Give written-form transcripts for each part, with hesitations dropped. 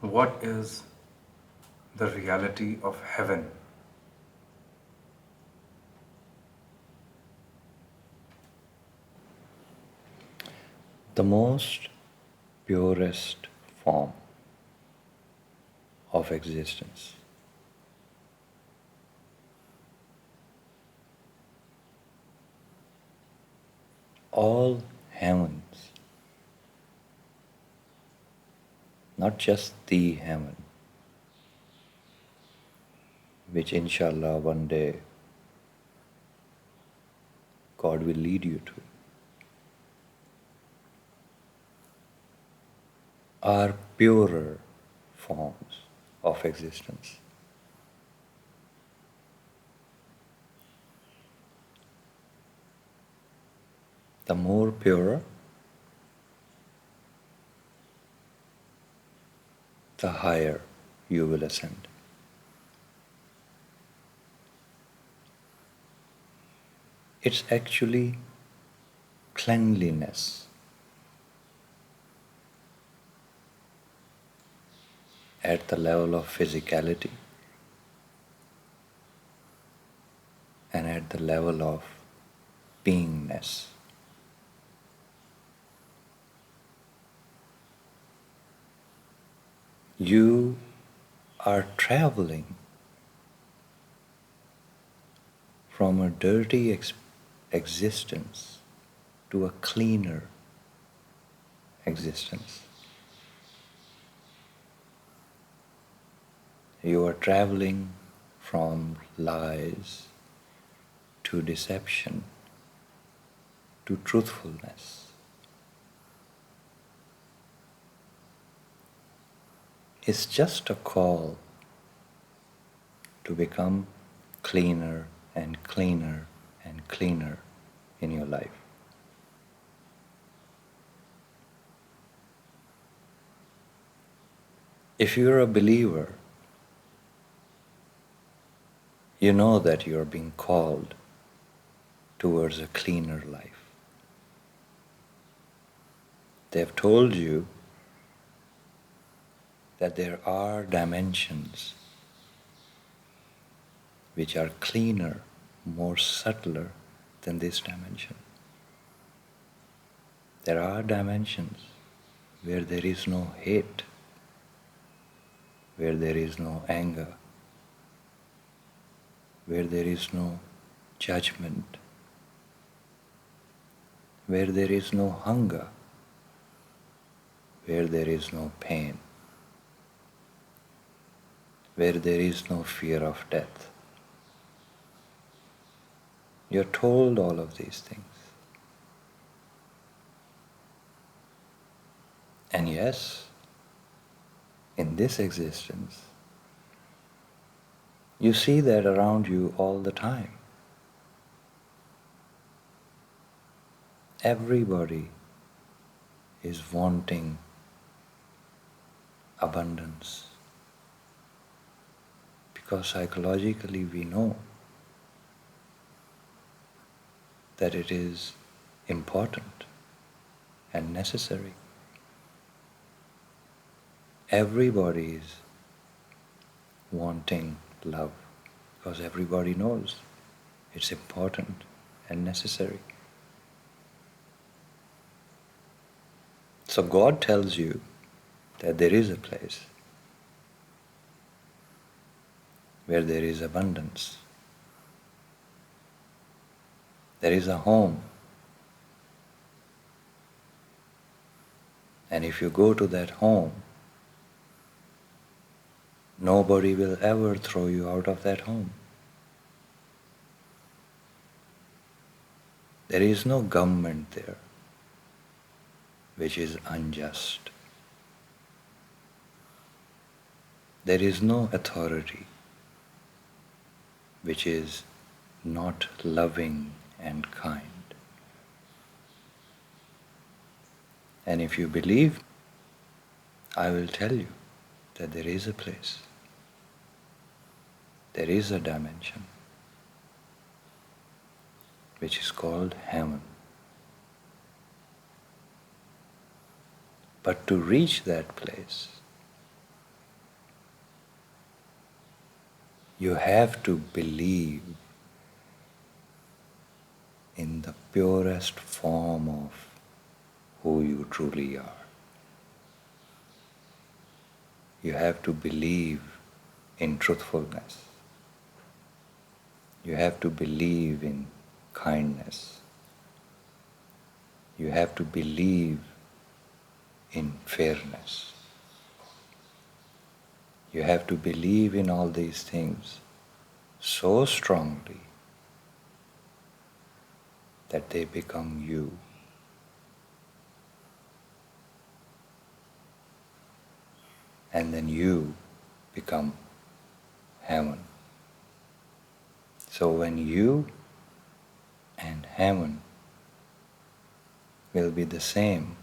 What is the reality of heaven? The most purest form of existence. All heavens, not just the heaven, which inshallah one day God will lead you to, are purer forms of existence. The more purer, the higher you will ascend. It's actually cleanliness at the level of physicality and at the level of beingness. You are traveling from a dirty existence to a cleaner existence. You are traveling from lies to deception to truthfulness. It's just a call to become cleaner and cleaner and cleaner in your life. If you're a believer, you know that you're being called towards a cleaner life. They've told you that there are dimensions which are cleaner, more subtler than this dimension. There are dimensions where there is no hate, where there is no anger, where there is no judgment, where there is no hunger, where there is no pain, where there is no fear of death. You're told all of these things. And yes, in this existence, you see that around you all the time. Everybody is wanting abundance because psychologically we know that it is important and necessary. Everybody is wanting love because everybody knows it's important and necessary. So God tells you that there is a place where there is abundance. There is a home. And if you go to that home, nobody will ever throw you out of that home. There is no government there which is unjust. There is no authority which is not loving and kind. And if you believe, I will tell you that there is a place, there is a dimension which is called heaven. But to reach that place, You have to believe in the purest form of who you truly are. You have to believe in truthfulness. You have to believe in kindness. You have to believe in fairness. You have to believe in all these things so strongly that they become you. And then you become heaven. So when you and heaven will be the same,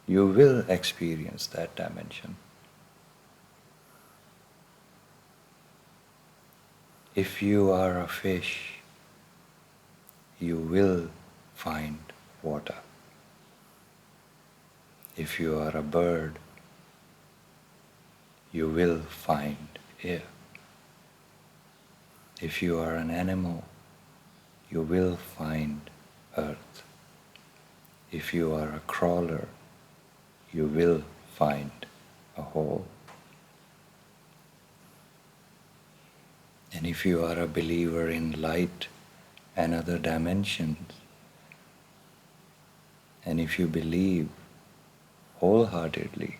you will experience that dimension. If you are a fish, you will find water. If you are a bird, you will find air. If you are an animal, you will find earth. If you are a crawler, you will find a hole. And if you are a believer in light and other dimensions, and if you believe wholeheartedly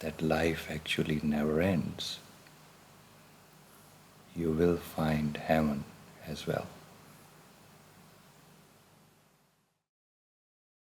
that life actually never ends, you will find heaven as well.